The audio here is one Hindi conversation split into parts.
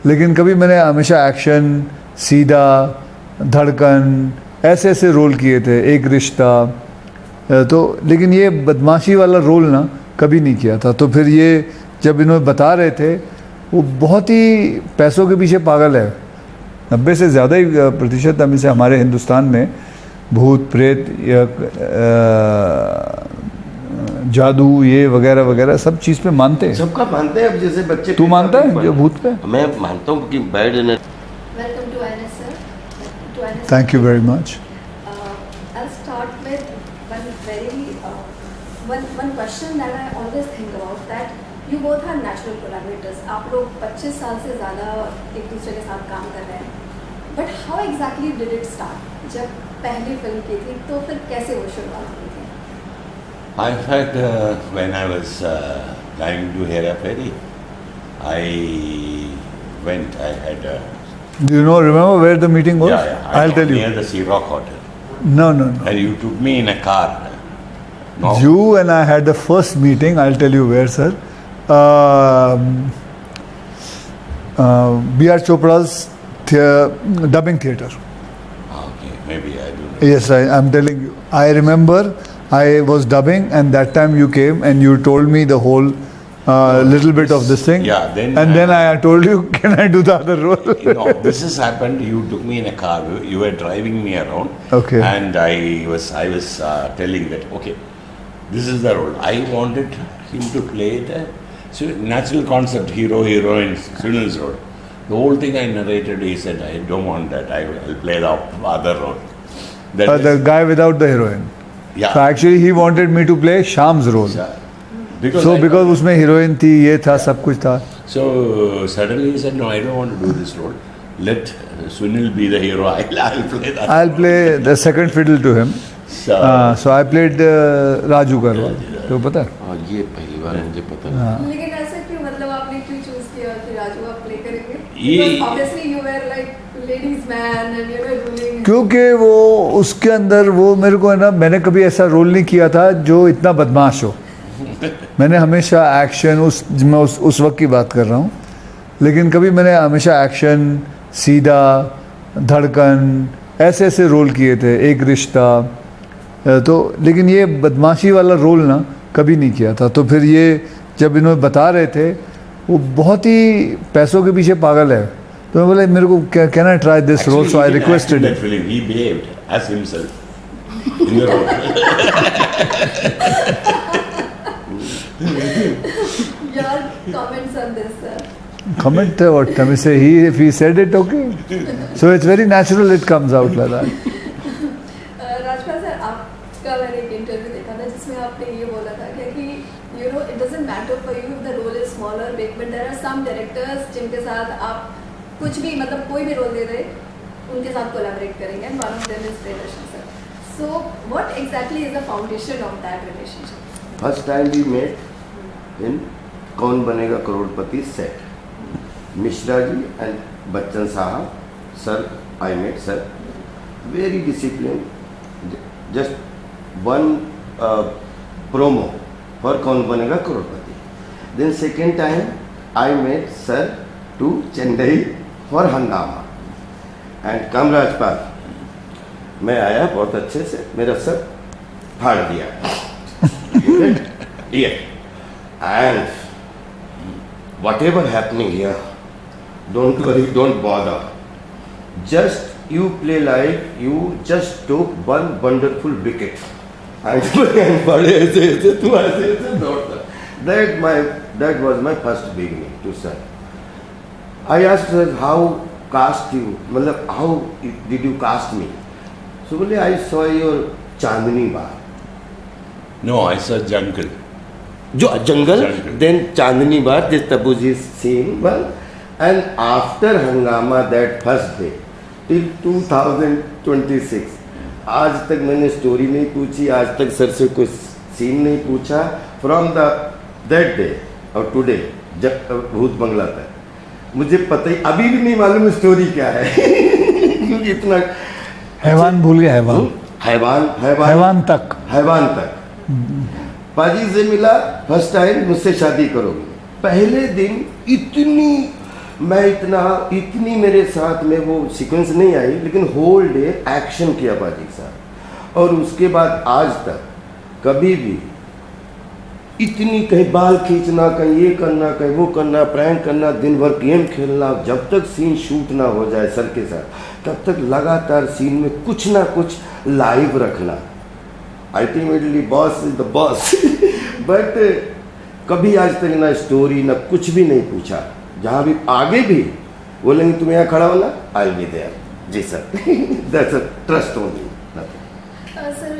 लेकिन कभी मैंने हमेशा एक्शन, सीधा, धड़कन ऐसे ऐसे रोल किए थे, एक रिश्ता, तो लेकिन ये बदमाशी वाला रोल ना कभी नहीं किया था। तो फिर ये जब इन्होंने बता रहे थे, वो बहुत ही पैसों के पीछे पागल है। 90 से ज़्यादा ही प्रतिशत हम इसे हमारे हिंदुस्तान में भूत प्रेत या जादू ये वगैरह वगैरह सब चीज़ पे मानते हैं। सबका मानते हैं। अब जैसे बच्चे, तू मानता है जो भूत पे? मैं मानता हूँ कि bad energy. Welcome to INS, sir. To INS. Thank you very much. I'll start with one question that I always think about, that you both are natural collaborators. आप लोग 25 साल से ज़्यादा एक दूसरे के साथ काम कर रहे हैं. But how exactly did it start? जब पहली फिल्म की थी तो फिर कैसे वो शुरुआत हुई थी? In fact, when I was planning to Hera Ferry, I went. I had. Do you know? Remember where the meeting was? Yeah, I'll tell you. Near the Sea Rock Hotel. No. And you took me in a car. No? You and I had the first meeting. I'll tell you where, sir. B.R. Chopra's dubbing theatre. Okay, maybe I don't know. Yes, I'm telling you. I remember I was dubbing, and that time you came and you told me the whole little bit of this thing. Yeah, then I told you, can I do the other role? No, this has happened. You took me in a car. You were driving me around. Okay. And I was telling that, okay, this is the role. I wanted him to play the natural concept, hero, heroine, Sunil's role. The whole thing I narrated, he said, I don't want that. I'll play the other role. The guy without the heroine. Yeah. So actually he wanted me to play Sham's role. Because उसमें हीरोइन थी, ये था, सब कुछ था. So suddenly he said, no, I don't want to do this role. Let Sunil be the hero. I'll play that. I'll play the second fiddle to him. So I played Raju का रोल. तो पता है? ये पहली बार मुझे पता है. लेकिन ऐसे क्यों, मतलब आपने क्यों चूज किया कि राजू आप प्ले करेंगे? ये- Because obviously you were like ladies man and you were ruling. क्योंकि वो उसके अंदर वो मेरे को है ना, मैंने कभी ऐसा रोल नहीं किया था जो इतना बदमाश हो. मैंने हमेशा एक्शन, मैं उस वक्त की बात कर रहा हूँ, लेकिन कभी मैंने हमेशा एक्शन, सीधा, धड़कन ऐसे ऐसे रोल किए थे, एक रिश्ता, तो लेकिन ये बदमाशी वाला रोल ना कभी नहीं किया था. तो फिर ये जब इन्होंने बता रहे थे, वो बहुत ही पैसों के पीछे पागल है. तो मैं बोला मेरे को can I try this role, so I requested that film. He behaved as himself in the role. Your comments on this, sir? comment what I say, if he said it, okay, so it's very natural, it comes out like that. Rajpal sir, आपका मैंने एक इंटरव्यू देखा था जिसमें आपने ये बोला था कि you know it doesn't matter for you if the role is small or big, but there are some directors जिनके साथ आप कुछ भी, मतलब कोई भी रोल दे दे, उनके साथ कोलैबोरेट करेंगे, and one of them is Priyadarshan sir. So what exactly is the foundation of that relationship? First time we met in कौन बनेगा करोड़पति set. Mishra ji and Bachchan Sahab, sir, I met sir. Very disciplined. Just one promo for कौन बनेगा करोड़पति. Then second time I met sir to Chennai for Hangama. And come Rajpal. मैं आया बहुत अच्छे से, मेरा सर फाड़ दिया. Yeah. And whatever happening here, don't worry, don't bother. Just you play like you just took one wonderful wicket. And बड़े ऐसे तू ऐसे दौड़ता. That was my first beginning to sir. I asked her how cast you, मतलब how did you cast me? So बोले I saw your Chandni bar. No, I saw Jungle. Jungle, then Chandni Bar, this Tabuji's scene one, and after Hangama that first day till 2026, आज तक मैंने स्टोरी नहीं पूछी, आज तक सर से कोई सीन नहीं पूछा. फ्रॉम दैट डे और टुडे जब भूत बंगला तक मुझे पता ही अभी भी नहीं मालूम स्टोरी क्या है. क्योंकि इतना हैवान भूल गया. हैवान तक पाजी से मिला फर्स्ट टाइम, मुझसे शादी करोगे. पहले दिन इतनी मैं इतनी मेरे साथ में वो सीक्वेंस नहीं आई, लेकिन होल डे एक्शन किया बाजी के साथ। और उसके बाद आज तक कभी भी इतनी कहीं बाल खींचना, कहीं ये करना, कहीं वो करना, प्रैंक करना, दिन भर गेम खेलना, जब तक सीन शूट ना हो जाए सर के साथ तब तक लगातार सीन में कुछ ना कुछ लाइव रखना। Ultimately boss is the boss. But कभी आज तक ना स्टोरी ना कुछ भी नहीं पूछा। जहाँ भी आगे भी बोलेंगे तुम यहाँ खड़ा होना, आई विल बी देयर। जी sir, that's a trust only. Sir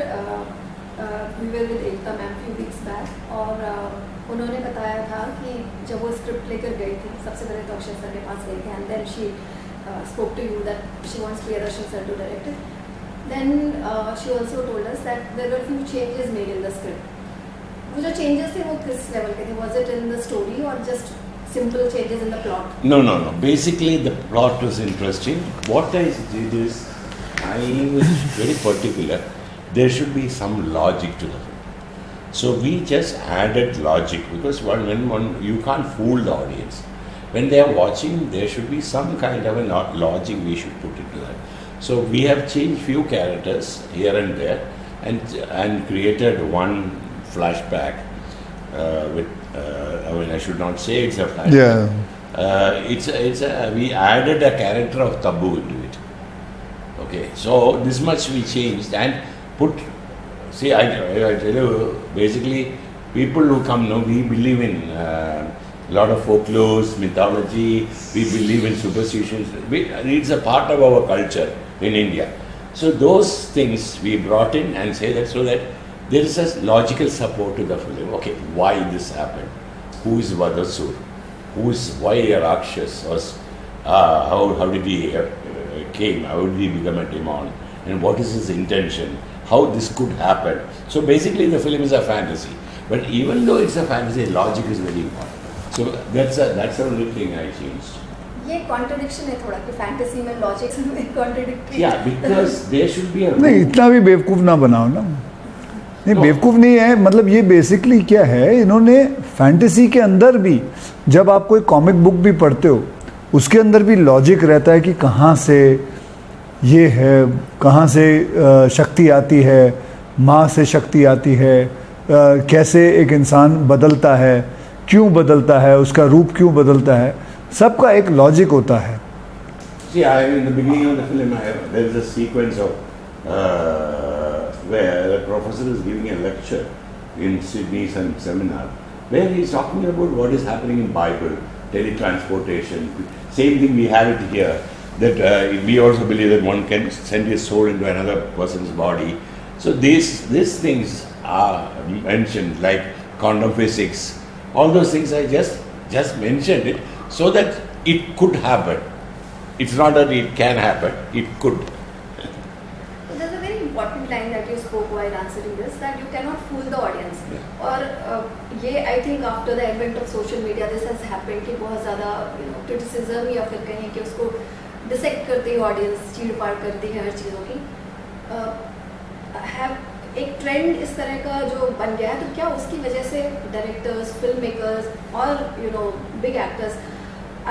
we were with Ekta ma'am few weeks back और उन्होंने बताया था कि जब वो स्क्रिप्ट लेकर गई थी, सबसे पहले तो अक्षय सर के पास गई थी and then she spoke to you that she wants Priyadarshan sir to direct it. Then she also told us that there were few changes made in the script. वो जो चेंजेस थे वो किस लेवल के थे? Was it in the story और just simple changes in the plot? No. Basically, the plot was interesting. What I did is, I was very particular. There should be some logic to the film. So we just added logic because when you can't fool the audience. When they are watching, there should be some kind of a logic we should put into that. So we have changed few characters here and there, and created one flashback with. I mean, I should not say it's a flashback. Yeah. We added a character of Tabu into it. Okay, so this much we changed and put. See, I tell you, basically, people who come now, we believe in a lot of folklores, mythology. We believe in superstitions. It's a part of our culture in India. So those things we brought in and say that so that there is a logical support to the film. Okay, why this happened? Who is Vadasur? Why Rakshas? How did he came? How did he become a demon? And what is his intention? How this could happen? So basically, the film is a fantasy. But even though it's a fantasy, logic is very important. So that's the only thing I changed. ये कॉन्ट्रडिक्शन है थोड़ा कि फैंटेसी में लॉजिक में contradictory. Yeah, because there should be a. नहीं, इतना भी बेवकूफ़ ना बनाओ ना। नहीं, बेवकूफ़ नहीं है, मतलब ये बेसिकली क्या है, इन्होंने फैंटेसी के अंदर भी, जब आप कोई कॉमिक बुक भी पढ़ते हो उसके अंदर भी लॉजिक रहता है कि कहाँ से ये है, कहाँ से शक्ति आती है, माँ से शक्ति आती है, कैसे एक इंसान बदलता है, क्यों बदलता है, उसका रूप क्यों बदलता है, सबका एक लॉजिक होता है। See, in the beginning of the film, there is a sequence of where the professor is giving a lecture in Sydney seminar, where he is talking about what is happening in Bible, teletransportation. Same thing we have it here. That we also believe that one can send his soul into another person's body. So these things are mentioned, like quantum physics. All those things I just mentioned it so that it could happen. It's not that it can happen, it could. There's a very important line that you spoke while answering this, that you cannot fool the audience. और ये I think after the advent of social media this has happened कि बहुत ज़्यादा criticism या फिर कहें कि उसको dissect करती है audience, चीड़-फाड़ करती है हर चीज़ों की। एक ट्रेंड इस तरह का जो बन गया है, तो क्या उसकी वजह से डायरेक्टर्स, फिल्म मेकर्स और big actors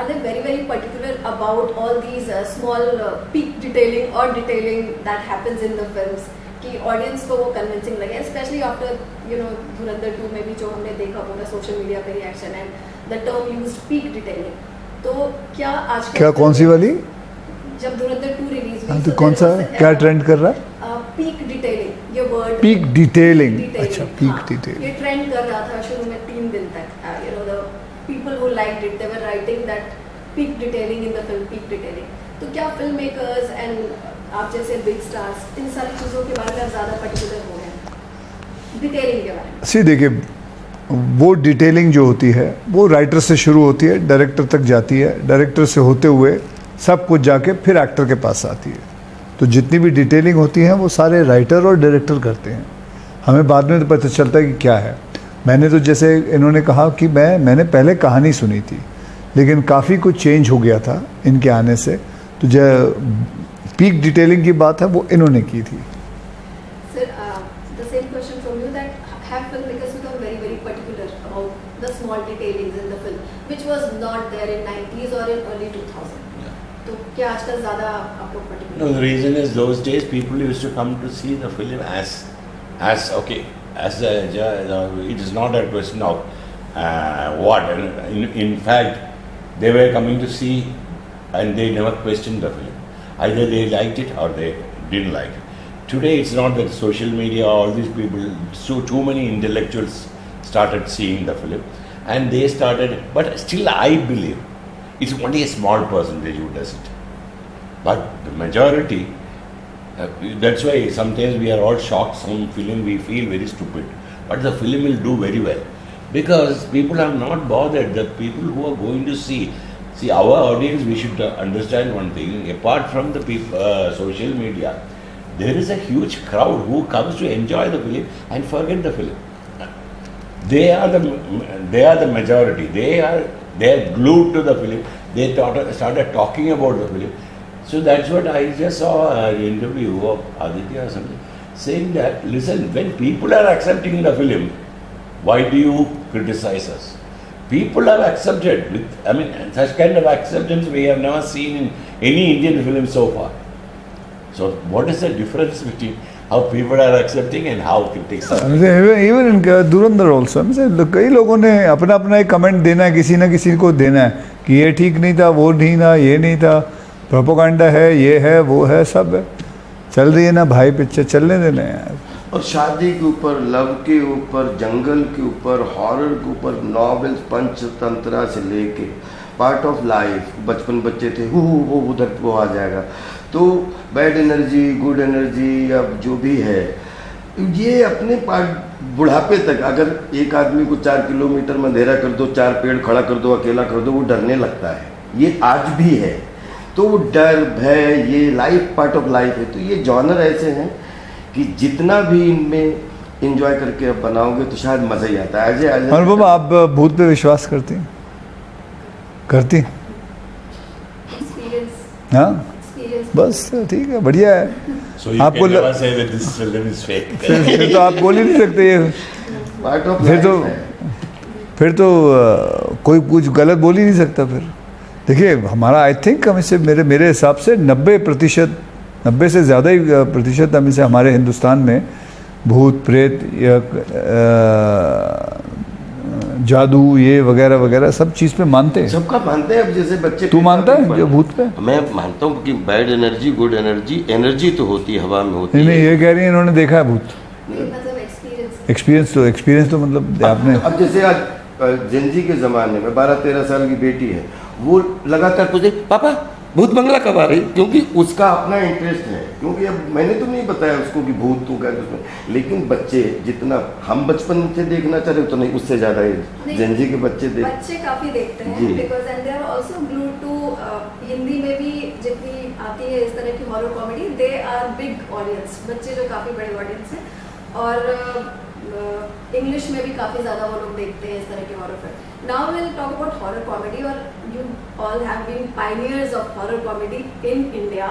are they very particular about all these small peak detailing or detailing that happens in the films कि ऑडियंस को वो कन्विंसिंग लगे, स्पेशली आफ्टर धुरंधर 2 में भी जो हमने देखा पूरा सोशल मीडिया पे reaction and the term used peak detailing. तो क्या आज क्या कौन सी वाली? जब धुरंधर 2 रिलीज हुई तो कौन सा क्या ट्रेंड कर रहा है? पीक डिटेलिंग, ये वर्ड पीक डिटेलिंग। अच्छा, पीक डिटेलिंग ये ट्रेंड कर रहा था शुरू में 3 दिन तक। The people who liked it, they were writing that peak detailing in the film, peak detailing. तो क्या फिल्म मेकर्स एंड आप जैसे बिग स्टार्स इन सारी चीज़ों के बारे में ज़्यादा पर्टिकुलर हो गए डिटेलिंग के बारे में? सी देखिए, वो डिटेलिंग जो होती है वो राइटर से शुरू होती है, डायरेक्टर तक जाती है, डायरेक्टर से होते हुए सब कुछ जाके फिर एक्टर के पास आती है। तो जितनी भी डिटेलिंग होती है वो सारे राइटर और डायरेक्टर करते हैं, हमें बाद में तो पता चलता है कि क्या है। मैंने तो जैसे इन्होंने कहा कि मैंने पहले कहानी सुनी थी, लेकिन काफ़ी कुछ चेंज हो गया था इनके आने से, तो जो पीक डिटेलिंग की बात है वो इन्होंने की थी। Sir, the same question from you, that have film makers become very particular about the small detailings in the film, which which was not there in 90s or in early 2000. Yeah. तो क्या आजकल ज़्यादा आप लोग particular? No, the reason is those days people used to come to see the film as okay, as it is not a question of what. In fact, they were coming to see, and they never questioned the film. Either they liked it or they didn't like it. Today, it's not that social media, all these people, so too many intellectuals started seeing the film, and they started. But still, I believe it's only a small percentage who does it. But the majority, that's why sometimes we are all shocked. Some film we feel very stupid, but the film will do very well because people are not bothered. The people who are going to see our audience, we should understand one thing. Apart from the social media, there is a huge crowd who comes to enjoy the film and forget the film. They are the majority. They are glued to the film. They started talking about the film. So that's what I just saw an interview of Aditya or something, saying that, listen, when people are accepting the film, why do you criticize us? People have accepted. Such kind of acceptance we have never seen in any Indian film so far. So what is the difference between how people are accepting and how critics are? Even in Dhurandhar also कई लोगों ने अपना अपना एक कमेंट देना है, किसी ना किसी को देना है कि ये ठीक नहीं था, वो नहीं था, ये नहीं था, प्रोपोगंडा है, ये है, वो है, सब है, चल रही है ना भाई पिक्चर, चलने देना है यार। और शादी के ऊपर, लव के ऊपर, जंगल के ऊपर, हॉरर के ऊपर, नॉवेल्स, पंचतंत्रा से लेके पार्ट ऑफ लाइफ, बचपन बच्चे थे वो उधर वो आ जाएगा। तो बैड एनर्जी, गुड एनर्जी या जो भी है, ये अपने पार्ट बुढ़ापे तक, अगर एक आदमी को 4 किलोमीटर में अंधेरा कर दो, 4 पेड़ खड़ा कर दो, अकेला कर दो, वो डरने लगता है। ये आज भी है। तो वो डर, भय, ये लाइफ, पार्ट ऑफ लाइफ है। तो ये जॉनर ऐसे हैं कि जितना भी इनमें एंजॉय करके आप बनाओगे तो शायद मज़ा ही आता है। अनुपमा, आप भूत पे विश्वास करती हैं? करती? Experience. हाँ, Experience. बस ठीक है, बढ़िया है। So you आपको can never say that this film is fake. फिर तो आप बोल ही नहीं सकते ये, पार्ट ऑफ फिर तो लाइफ है। फिर तो कोई कुछ गलत बोल ही नहीं सकता। फिर देखिए, हमारा आई थिंक हम इससे मेरे हिसाब से 90% 90 से ज़्यादा ही प्रतिशत हम इसे हमारे हिंदुस्तान में भूत प्रेत या जादू ये वगैरह वगैरह सब चीज़ पे मानते हैं। सबका मानते हैं। अब जैसे बच्चे, तू मानता है जो भूत पे? मैं मानता हूँ कि bad energy, good energy, energy तो होती है, हवा में होती नहीं है। नहीं, ये कह रही है इन्होंने देखा है भूत। मतलब experience. एक्सपीरियंस तो मतलब आपने, अब जैसे आज जेनजी के ज़माने में 12-13 साल की बेटी है, वो लगातार पूछे पापा भूत बंगला कब आ रही, क्योंकि उसका अपना इंटरेस्ट है। क्योंकि अब मैंने तो नहीं बताया उसको कि भूत तो क्या उसमें, लेकिन बच्चे जितना हम बचपन से देखना चाह रहे, तो नहीं, उससे ज़्यादा जेनजी के बच्चे बच्चे काफ़ी देखते हैं, because and they are also glued to Hindi में भी जितनी आती है इस तरह की horror comedy, they are big audience, बच्चे जो काफ़ी बड़े ऑडियंस हैं। और इंग्लिश में भी काफ़ी ज़्यादा वो लोग देखते हैं इस तरह के horror film. Now will talk about horror comedy, और you all have been pioneers of horror comedy in India,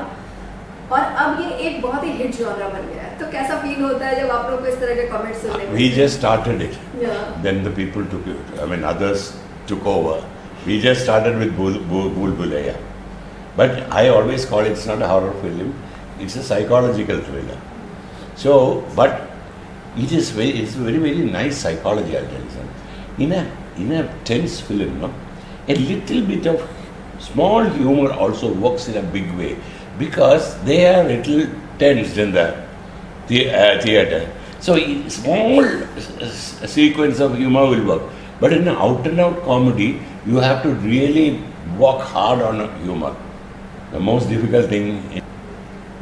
और अब ये एक बहुत ही हिट जॉनरा बन गया है। तो कैसा फील होता है जब आप लोग को इस तरह के कमेंट्स सुनने को? We just started it. Yeah. Then the people took it. Others took over. We just started with Bhool Bhulaiya. But I always call it, it's not a horror film, it's a psychological thriller. So, but it's very, very nice psychology, I'll tell you something. In a tense film, no, a little bit of small humor also works in a big way, because they are little tensed in the theatre. So small sequence of humor will work. But in an out and out comedy, you have to really work hard on humor. The most difficult thing is,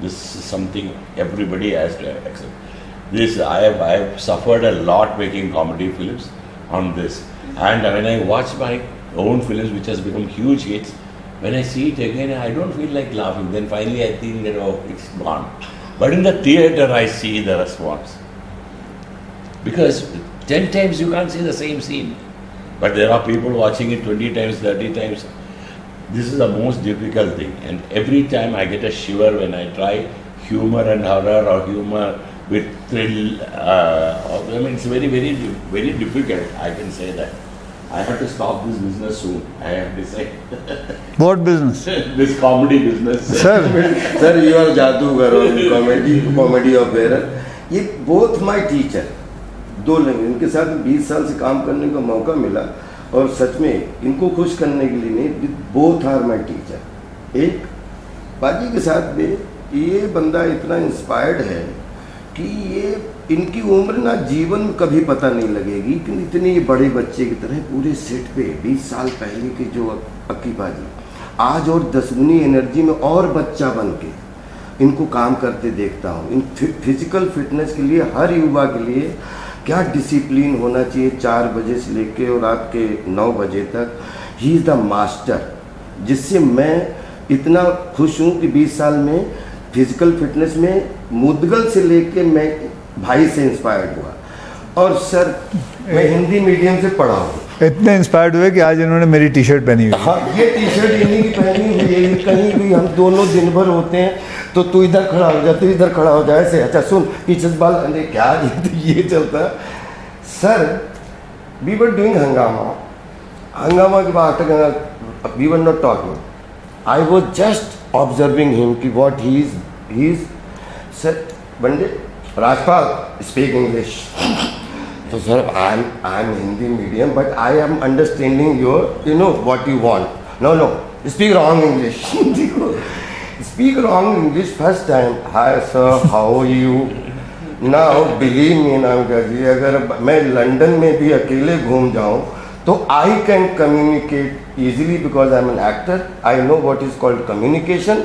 this is something everybody has to accept. I have suffered a lot making comedy films on this. And when I watch my own films, which has become huge hits, when I see it again, I don't feel like laughing. Then finally I think that, oh, it's gone. But in the theatre, I see the response. Because 10 times you can't see the same scene. But there are people watching it 20 times, 30 times. This is the most difficult thing. And every time I get a shiver when I try humor and horror, or humor with thrill. It's very, very, very difficult, I can say that. I have to stop this business soon. I have decided. What business? This comedy business. Sir, sir you are जादूगर और कॉमेडी ऑफ एरर. ये बोथ माय टीचर, दो लोग, इनके साथ 20 साल से काम करने का मौका मिला और सच में इनको खुश करने के लिए नहीं, बोथ आर माय टीचर. एक बाजी के साथ में ये बंदा इतना इंस्पायर्ड है कि ये इनकी उम्र ना जीवन में कभी पता नहीं लगेगी कि इतने बड़े बच्चे की तरह पूरे सेट पे 20 साल पहले के जो अक्की बाजी आज और 10 गुनी एनर्जी में और बच्चा बन के इनको काम करते देखता हूँ. इन फिजिकल फिटनेस के लिए हर युवा के लिए क्या डिसिप्लिन होना चाहिए. 4 बजे से लेके और रात के 9 बजे तक ही इज़ द मास्टर, जिससे मैं इतना खुश हूँ कि 20 साल में फिजिकल फिटनेस में मुदगल से लेके मैं भाई से इंस्पायर्ड हुआ. और सर मैं हिंदी मीडियम से पढ़ा हूँ. इतने इंस्पायर्ड हुए कि आज इन्होंने मेरी टी शर्ट पहनी हुई है. हाँ, ये टी शर्ट इन्हीं की पहनी हुई है. कहीं भी हम दोनों दिन भर होते हैं तो तू इधर खड़ा हो जा, तू इधर खड़ा हो जा, ऐसे. अच्छा सुन पीछे से बाल, अरे क्या ये चलता. Sir we were doing Hungama के बाद we were not talking. I was just observing him कि what he is. Sir one day Rajpal speak English. तो sir I am Hindi medium but I am understanding your you know what you want. No speak wrong English. Speak wrong English first time. Hi sir how you. Now believe me नाम जी, अगर मैं लंदन में भी अकेले घूम जाऊं तो I can communicate easily because I am an actor. I know what is called communication.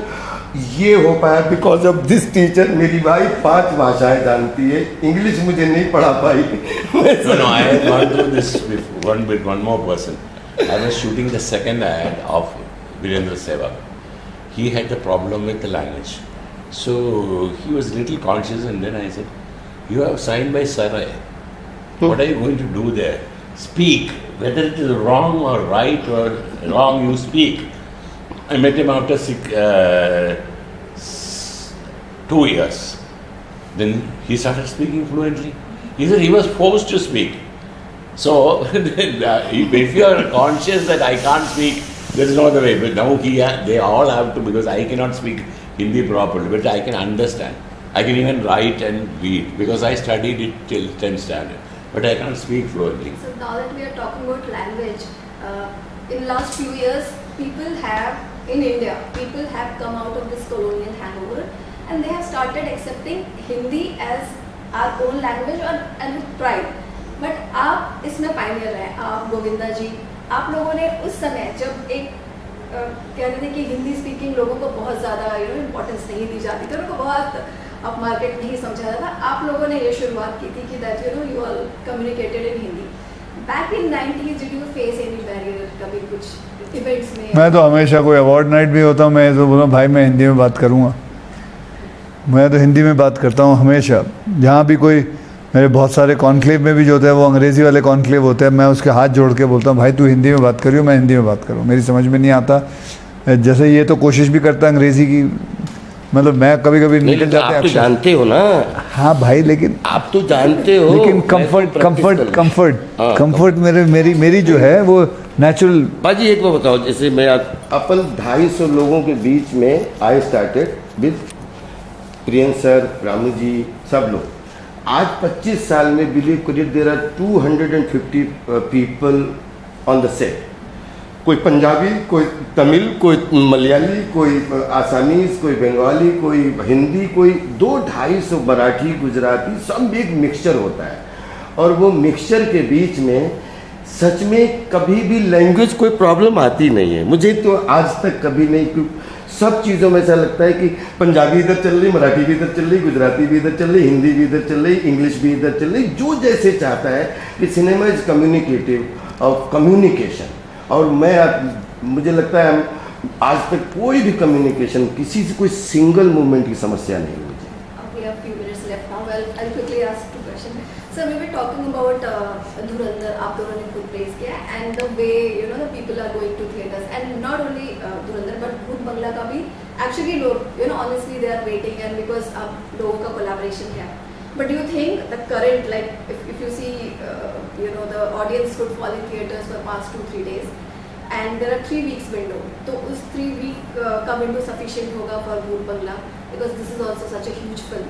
ये हो पाया बिकॉज ऑफ दिस टीचर. मेरी भाई 5 भाषाएं जानती है, इंग्लिश मुझे नहीं पढ़ा पाई. No, I have gone through this with one more person. I was shooting the second ad of Virendra Sehwag. He had the problem with the language. So he was little conscious, and then I said, you have signed by Sarai. What are you going to do there? Speak. Whether it is wrong or right or wrong, you speak. I met him after 2 years. Then he started speaking fluently. He said he was forced to speak. So if you are conscious that I can't speak, there is no other way. But now they all have to, because I cannot speak Hindi properly, but I can understand. I can even write and read because I studied it till 10th standard. But I can't speak fluently. So now that we are talking about language, in last few years, in India, people have come out of this colonial hangover and they have started accepting Hindi as our own language and with pride. But आप इसमें पायनियर हैं, आप गोविंदा जी, आप लोगों ने उस समय जब एक कह रहे थे कि हिंदी स्पीकिंग लोगों को बहुत ज़्यादा इम्पोर्टेंस नहीं दी जाती थी, उनको बहुत अप मार्केट नहीं समझा जाता था, आप लोगों ने ये शुरुआत की थी कि that you all communicated in Hindi. Back in 90s did you face any barrier कभी कुछ इवेंट्स में? मैं तो हमेशा, कोई अवार्ड नाइट भी होता हूँ, मैं तो बोला भाई मैं हिंदी में बात करूँगा. मैं तो हिंदी में बात करता हूँ हमेशा. जहाँ भी कोई, मेरे बहुत सारे कॉन्क्लेव में भी जो होता है वो अंग्रेज़ी वाले कॉन्क्लेव होते हैं, मैं उसके हाथ जोड़ के बोलता हूँ भाई तू हिंदी में बात करियो, मैं हिंदी में बात करूँ. मेरी समझ में नहीं आता. जैसे ये तो कोशिश भी करता है अंग्रेज़ी की, मतलब मैं कभी कभी निकल जाते हैं. आप तो जानते हो ना. हाँ भाई, लेकिन आप तो जानते हो. लेकिन कंफर्ट मेरी जो है वो नेचुरल. बाजी एक बार बताओ, जैसे मैं अपन 250 लोगों के बीच में I started with Priyank sir, Ramu ji, सब लोग. आज 25 साल में बिलीव करिए there are 250 people on the set. कोई पंजाबी, कोई तमिल, कोई मलयाली, कोई आसामीज, कोई बंगाली, कोई हिंदी, कोई 200-250 मराठी, गुजराती, सब एक मिक्सचर होता है. और वो मिक्सचर के बीच में सच में कभी भी लैंग्वेज कोई प्रॉब्लम आती नहीं है. मुझे तो आज तक कभी नहीं. सब चीज़ों में ऐसा लगता है कि पंजाबी इधर चल रही, मराठी भी इधर चल रही, गुजराती भी इधर चल रही, हिंदी भी इधर चल रही, इंग्लिश भी इधर चल रही. जो जैसे चाहता है कि सिनेमा इज कम्युनिकेटिव और कम्युनिकेशन. और मुझे लगता है आज तक कोई भी कम्युनिकेशन, किसी से कोई सिंगल मूवमेंट की समस्या नहीं है मुझे. We have few minutes left now. I'll quickly ask 2 questions. Sir, we were talking about Dhurandhar. आप दोनों ने खुद प्रेज किया and the way the people are going to theaters and not only Dhurandhar but भूत बंगला का भी actually लोग honestly they are waiting and because अब लोगों का collaboration है. But do you think the current, like if you see, the audience could fall in theaters for past 2-3 days, and there are 3 weeks window, तो उस 3 week का window sufficient होगा for भूल बंगला, because this is also such a huge film.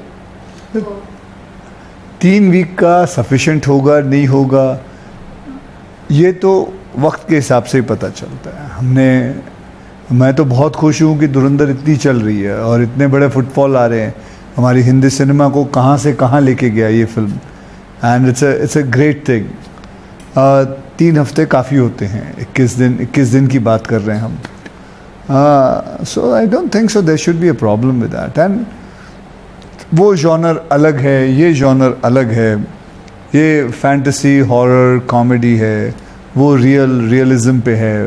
So 3 week का सफिशेंट होगा नहीं होगा, ये तो वक्त के हिसाब से ही पता चलता है। मैं तो बहुत खुश हूँ कि धुरंधर इतनी चल रही है और इतने बड़े फुटफॉल आ रहे हैं। हमारी हिंदी सिनेमा को कहाँ से कहाँ लेके गया ये film, and it's a great thing. 3 हफ्ते काफ़ी होते हैं, 21 दिन की बात कर रहे हैं हम। So I don't think so there should be a problem with that. And वो जॉनर अलग है, ये जॉनर अलग है, ये फैंटेसी हॉरर कॉमेडी है, वो रियलिज्म पे है,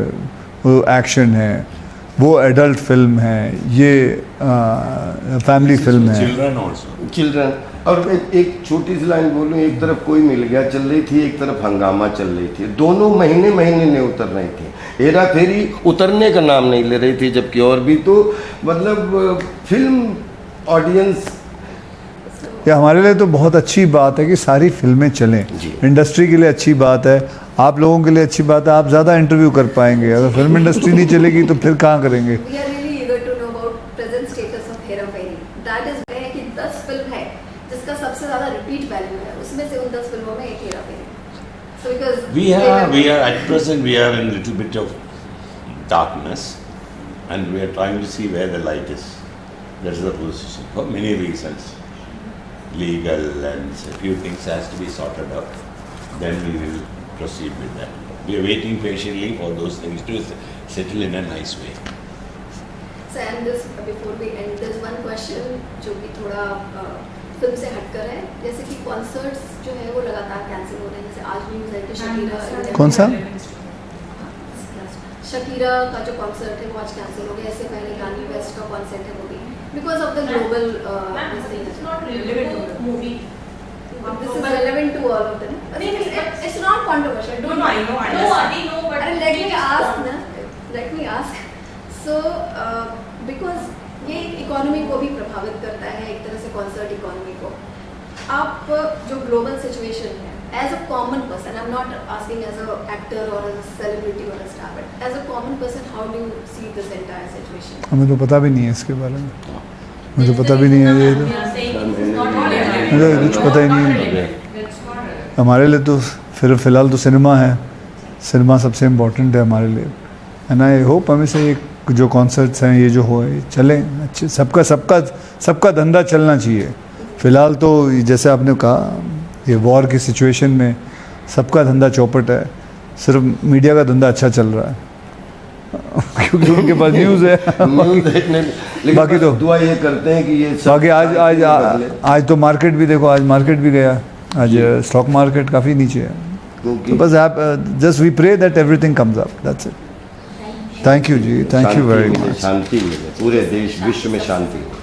वो एक्शन है, वो एडल्ट फिल्म है, ये फैमिली फिल्म है। Children also. चिल्ड्रन। और मैं एक छोटी सी लाइन बोलूँ, एक तरफ कोई मिल गया चल रही थी, एक तरफ हंगामा चल रही थी, दोनों महीने नहीं उतर रही थी। हेरा फेरी उतरने का नाम नहीं ले रही थी, जबकि और भी तो मतलब फिल्म ऑडियंस। ये हमारे लिए तो बहुत अच्छी बात है कि सारी फिल्में चलें, इंडस्ट्री के लिए अच्छी बात है, आप लोगों के लिए अच्छी बात है, आप ज़्यादा इंटरव्यू कर पाएंगे। अगर फिल्म इंडस्ट्री नहीं चलेगी तो फिर कहाँ करेंगे। We are really eager to know about present status of Hera Pheri. That is है कि 10 फिल्म है जिसका सबसे ज़्यादा रिपीट वैल्यू है, उसमें से उन 10 फिल्मों में एक हेरा फेरी। So because we are at present we are in a little bit of darkness, and we are trying to see where the light is. That is the position for many reasons. Legal and a few things has to be sorted out. Then we will proceed with that. We are waiting patiently for those things to settle in a nice way. So and this before we end, there's one question जो कि थोड़ा फिल्म से हटकर है, जैसे कि कॉन्सर्ट्स जो है वो लगातार कैंसिल हो रहे हैं। जैसे आज न्यूज़ है कि शकीरा कौन सा? शकीरा का जो कॉन्सर्ट है वो आज कैंसिल हो गया। इससे पहले कान्ये वेस्ट का कॉन्सर्ट है वो भी because of the global this thing. It's not relevant to the movie. This is relevant to all of them. It's not controversial. No, I know. I know, but let me ask. So, because ये इकोनॉमी को भी प्रभावित करता है एक तरह से, कॉन्सर्ट इकोनॉमी को। आप जो ग्लोबल सिचुएशन है, as a common person, I am not asking as a actor और एज अ सेलिब्रिटी और a star, but as a common person, how do you see this entire situation? हमें तो पता भी नहीं है इसके बारे में, मुझे पता भी नहीं है ये तो, मुझे कुछ पता ही नहीं है। हमारे लिए तो फिलहाल तो सिनेमा है, सिनेमा सबसे इम्पोर्टेंट है हमारे लिए। एंड आई होप हमें से ये जो कॉन्सर्ट्स हैं, ये जो हो चलें अच्छे, सबका धंधा चलना चाहिए। फ़िलहाल तो जैसे आपने कहा, ये वॉर की सिचुएशन में सबका धंधा चौपट है, सिर्फ मीडिया का धंधा अच्छा चल रहा है क्योंकि उनके पास न्यूज़ है। बाकी तो दुआ ये करते हैं कि ये बाकी आज तो मार्केट भी देखो, आज मार्केट भी गया, आज स्टॉक मार्केट काफ़ी नीचे है। तो बस आप just we pray that everything comes up, that's it. Thank you जी, थैंक यू वेरी मच। शांति मिले, पूरे देश विश्व में शांति हो।